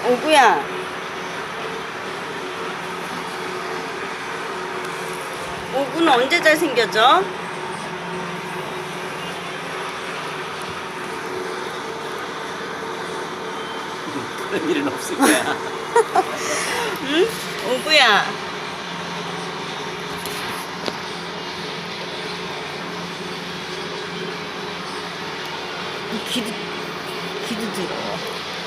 오구야. 오구는 언제 잘생겨져? 그런 일은 없을 거야. 응? 오구야. 귀도 더러워.